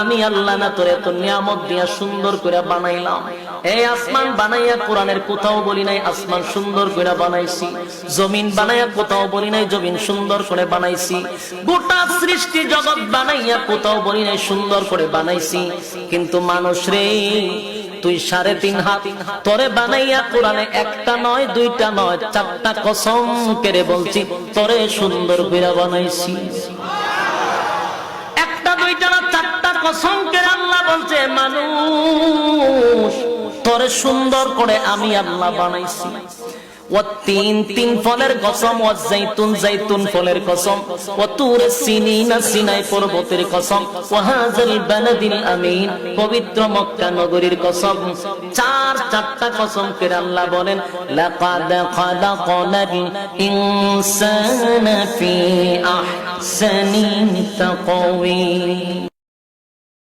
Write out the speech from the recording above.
আমি আল্লাহ না তোরে এত নিয়ামত দিয়া সুন্দর করে বানাইলাম। এই আসমান বানাইয়া কোরআনের কোথাও বলি নাই আসমান সুন্দর করে বানাইছি, জমিন বানাইয়া কোথাও বলি নাই জমিন সুন্দর করে বানাইছি, গোটা সৃষ্টি জগৎ বানাইয়া কোথাও বলি নাই সুন্দর করে বানাইছি। কিন্তু মানুষ রে, তুই 3.5 হাত তোরে বানাইয়া কোরআনে একটা নয় দুইটা নয় 4টা কসম করে বলছি তোরে সুন্দর করে বানাইছি। একটা দুইটা না 4টা কসম করে আল্লাহ বলছে মানুষ তোরে সুন্দর করে আমি আল্লাহ বানাইছি। والتين تين ফলের কসম, والزيتون زيتون ফলের কসম, وطور سينين সিনাই পর্বতের কসম, وهذا البلد الأمين পবিত্র মক্কা নগরীর কসম। 4টা কসম করে আল্লাহ বলেন লাকাদ খালাকনাল ইনসানা ফি আহসানি তাকওয়িম।